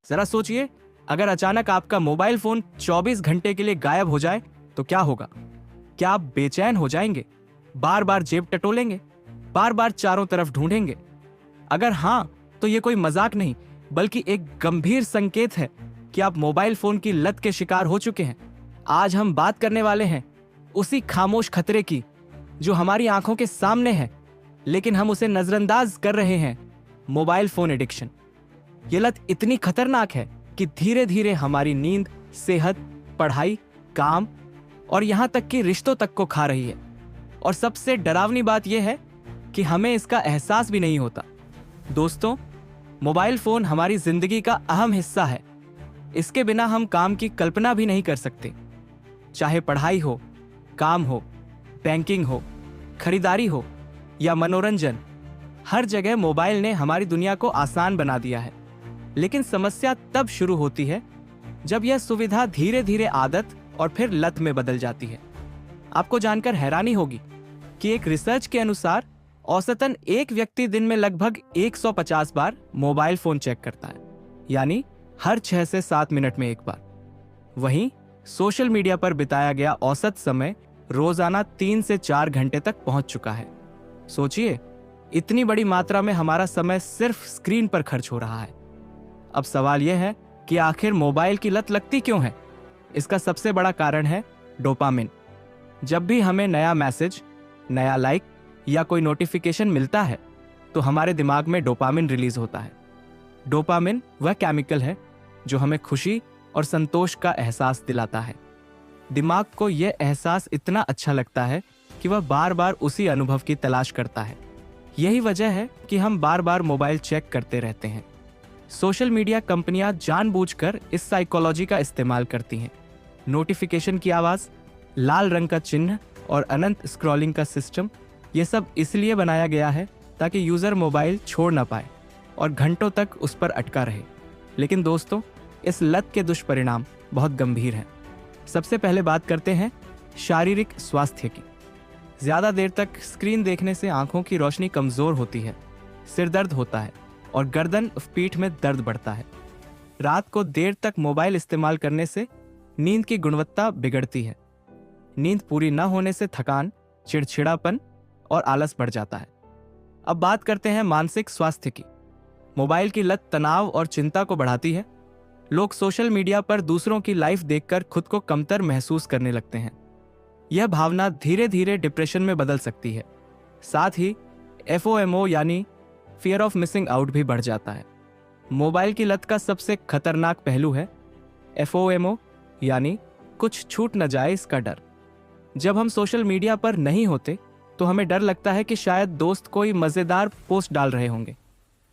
जरा सोचिए, अगर अचानक आपका मोबाइल फोन 24 घंटे के लिए गायब हो जाए तो क्या होगा? क्या आप बेचैन हो जाएंगे, बार बार जेब टटोलेंगे, बार बार चारों तरफ ढूंढेंगे? अगर हां, तो ये कोई मजाक नहीं बल्कि एक गंभीर संकेत है कि आप मोबाइल फोन की लत के शिकार हो चुके हैं। आज हम बात करने वाले हैं उसी खामोश खतरे की जो हमारी आंखों के सामने है, लेकिन हम उसे नजरअंदाज कर रहे हैं। Mobile phone addiction. ये लत इतनी खतरनाक है कि धीरे धीरे हमारी नींद, सेहत, पढ़ाई, काम और यहां तक कि रिश्तों तक को खा रही है। और सबसे डरावनी बात यह है कि हमें इसका एहसास भी नहीं होता। दोस्तों, मोबाइल फोन हमारी जिंदगी का अहम हिस्सा है। इसके बिना हम काम की कल्पना भी नहीं कर सकते। चाहे पढ़ाई हो, काम हो, बैंकिंग हो, खरीदारी हो या मनोरंजन, हर जगह मोबाइल ने हमारी दुनिया को आसान बना दिया है। लेकिन समस्या तब शुरू होती है जब यह सुविधा धीरे धीरे आदत और फिर लत में बदल जाती है। आपको जानकर हैरानी होगी कि एक रिसर्च के अनुसार औसतन एक व्यक्ति दिन में लगभग 150 बार मोबाइल फोन चेक करता है, यानी हर 6 से 7 मिनट में एक बार। वहीं सोशल मीडिया पर बिताया गया औसत समय रोजाना 3 से 4 घंटे तक पहुंच चुका है। सोचिए, इतनी बड़ी मात्रा में हमारा समय सिर्फ स्क्रीन पर खर्च हो रहा है। अब सवाल यह है कि आखिर मोबाइल की लत लगती क्यों है? इसका सबसे बड़ा कारण है डोपामिन। जब भी हमें नया मैसेज, नया लाइक या कोई नोटिफिकेशन मिलता है तो हमारे दिमाग में डोपामिन रिलीज होता है। डोपामिन वह केमिकल है जो हमें खुशी और संतोष का एहसास दिलाता है। दिमाग को यह एहसास इतना अच्छा लगता है कि वह बार बार उसी अनुभव की तलाश करता है। यही वजह है कि हम बार बार मोबाइल चेक करते रहते हैं। सोशल मीडिया कंपनियां जानबूझकर इस साइकोलॉजी का इस्तेमाल करती हैं। नोटिफिकेशन की आवाज, लाल रंग का चिन्ह और अनंत स्क्रॉलिंग का सिस्टम, ये सब इसलिए बनाया गया है ताकि यूजर मोबाइल छोड़ ना पाए और घंटों तक उस पर अटका रहे। लेकिन दोस्तों, इस लत के दुष्परिणाम बहुत गंभीर हैं। सबसे पहले बात करते हैं शारीरिक स्वास्थ्य की। ज्यादा देर तक स्क्रीन देखने से आंखों की रोशनी कमजोर होती है, सिर दर्द होता है और गर्दन, पीठ में दर्द बढ़ता है। रात को देर तक मोबाइल इस्तेमाल करने से नींद की गुणवत्ता बिगड़ती है। नींद पूरी न होने से थकान, चिड़चिड़ापन और आलस बढ़ जाता है। अब बात करते हैं मानसिक स्वास्थ्य की। मोबाइल की लत तनाव और चिंता को बढ़ाती है। लोग सोशल मीडिया पर दूसरों की लाइफ देखकर खुद को कमतर महसूस करने लगते हैं। यह भावना धीरे धीरे डिप्रेशन में बदल सकती है। साथ ही FOMO यानी फियर ऑफ मिसिंग आउट भी बढ़ जाता है। मोबाइल की लत का सबसे खतरनाक पहलू है FOMO यानी कुछ छूट न जाए इसका डर। जब हम सोशल मीडिया पर नहीं होते तो हमें डर लगता है कि शायद दोस्त कोई मजेदार पोस्ट डाल रहे होंगे,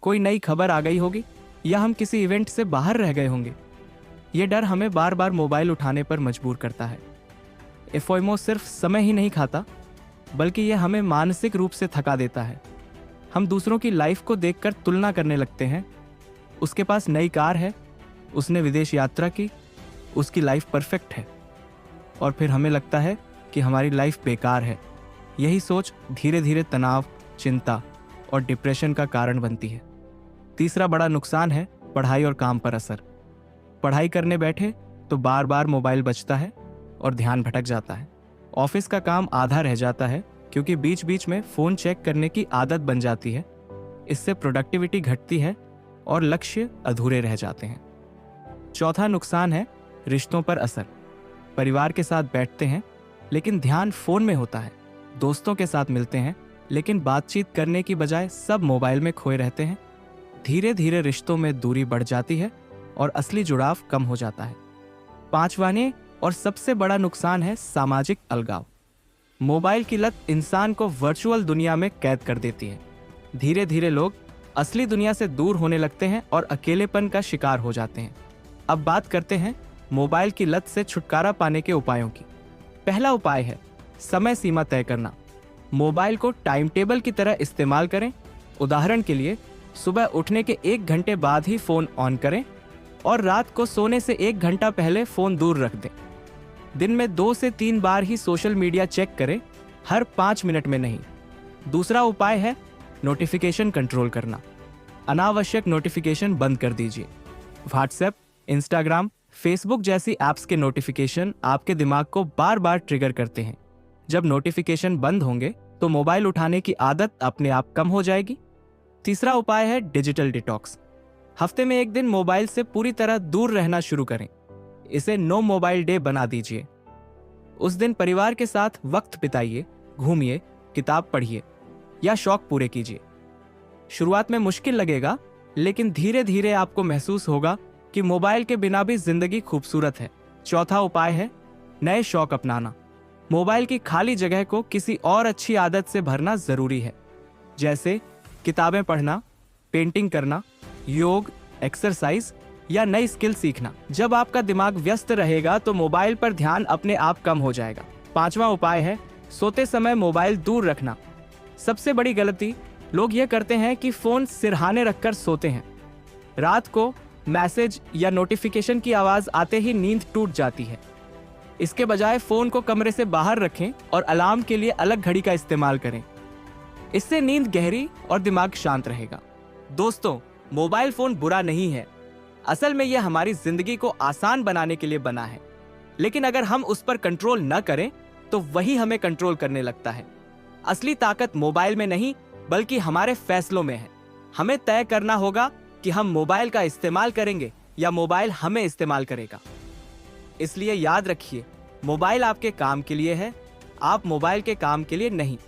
कोई नई खबर आ गई होगी या हम किसी इवेंट से बाहर रह गए होंगे। ये डर हमें बार बार मोबाइल उठाने पर मजबूर करता है। FOMO सिर्फ समय ही नहीं खाता बल्कि यह हमें मानसिक रूप से थका देता है। हम दूसरों की लाइफ को देखकर तुलना करने लगते हैं। उसके पास नई कार है, उसने विदेश यात्रा की, उसकी लाइफ परफेक्ट है, और फिर हमें लगता है कि हमारी लाइफ बेकार है। यही सोच धीरे धीरे तनाव, चिंता और डिप्रेशन का कारण बनती है। तीसरा बड़ा नुकसान है पढ़ाई और काम पर असर। पढ़ाई करने बैठे तो बार बार मोबाइल बजता है और ध्यान भटक जाता है। ऑफिस का काम आधा रह जाता है क्योंकि बीच बीच में फोन चेक करने की आदत बन जाती है। इससे प्रोडक्टिविटी घटती है और लक्ष्य अधूरे रह जाते हैं। चौथा नुकसान है रिश्तों पर असर। परिवार के साथ बैठते हैं लेकिन ध्यान फोन में होता है। दोस्तों के साथ मिलते हैं लेकिन बातचीत करने की बजाय सब मोबाइल में खोए रहते हैं। धीरे धीरे रिश्तों में दूरी बढ़ जाती है और असली जुड़ाव कम हो जाता है। पांचवां और सबसे बड़ा नुकसान है सामाजिक अलगाव। मोबाइल की लत इंसान को वर्चुअल दुनिया में कैद कर देती है। धीरे धीरे लोग असली दुनिया से दूर होने लगते हैं और अकेलेपन का शिकार हो जाते हैं। अब बात करते हैं मोबाइल की लत से छुटकारा पाने के उपायों की। पहला उपाय है समय सीमा तय करना। मोबाइल को टाइम टेबल की तरह इस्तेमाल करें। उदाहरण के लिए, सुबह उठने के 1 घंटे बाद ही फोन ऑन करें और रात को सोने से 1 घंटा पहले फोन दूर रख दें। दिन में 2 से 3 बार ही सोशल मीडिया चेक करें, हर 5 मिनट में नहीं। दूसरा उपाय है नोटिफिकेशन कंट्रोल करना। अनावश्यक नोटिफिकेशन बंद कर दीजिए। व्हाट्सएप, इंस्टाग्राम, फेसबुक जैसी ऐप्स के नोटिफिकेशन आपके दिमाग को बार बार ट्रिगर करते हैं। जब नोटिफिकेशन बंद होंगे तो मोबाइल उठाने की आदत अपने आप कम हो जाएगी। तीसरा उपाय है डिजिटल डिटॉक्स। हफ्ते में एक दिन मोबाइल से पूरी तरह दूर रहना शुरू करें। इसे नो मोबाइल डे बना दीजिए। उस दिन परिवार के साथ वक्त बिताइए, घूमिए, किताब पढ़िए या शौक पूरे कीजिए। शुरुआत में मुश्किल लगेगा, लेकिन धीरे धीरे आपको महसूस होगा कि मोबाइल के बिना भी जिंदगी खूबसूरत है। चौथा उपाय है नए शौक अपनाना। मोबाइल की खाली जगह को किसी और अच्छी आदत से भरना जरूरी है, जैसे किताबें पढ़ना, पेंटिंग करना, योग, एक्सरसाइज या नई स्किल सीखना। जब आपका दिमाग व्यस्त रहेगा तो मोबाइल पर ध्यान अपने आप कम हो जाएगा। पांचवा उपाय है सोते समय मोबाइल दूर रखना। सबसे बड़ी गलती लोग यह करते हैं कि फोन सिरहाने रखकर सोते हैं। रात को मैसेज या नोटिफिकेशन की आवाज आते ही नींद टूट जाती है। इसके बजाय फोन को कमरे से बाहर रखें और अलार्म के लिए अलग घड़ी का इस्तेमाल करें। इससे नींद गहरी और दिमाग शांत रहेगा। दोस्तों, मोबाइल फोन बुरा नहीं है। असल में यह हमारी जिंदगी को आसान बनाने के लिए बना है, लेकिन अगर हम उस पर कंट्रोल न करें तो वही हमें कंट्रोल करने लगता है। असली ताकत मोबाइल में नहीं, बल्कि हमारे फैसलों में है। हमें तय करना होगा कि हम मोबाइल का इस्तेमाल करेंगे या मोबाइल हमें इस्तेमाल करेगा। इसलिए याद रखिए, मोबाइल आपके काम के लिए है, आप मोबाइल के काम के लिए नहीं।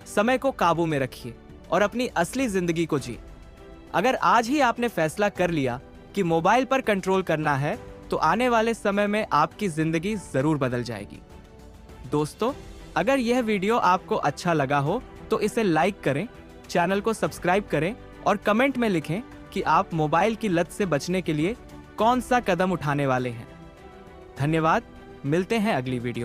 समय को काबू में रखिए और अपनी असली जिंदगी को जिए। अगर आज ही आपने फैसला कर लिया कि मोबाइल पर कंट्रोल करना है, तो आने वाले समय में आपकी जिंदगी जरूर बदल जाएगी। दोस्तों, अगर यह वीडियो आपको अच्छा लगा हो तो इसे लाइक करें, चैनल को सब्सक्राइब करें और कमेंट में लिखें कि आप मोबाइल की लत से बचने के लिए कौन सा कदम उठाने वाले हैं। धन्यवाद, मिलते हैं अगली वीडियो में।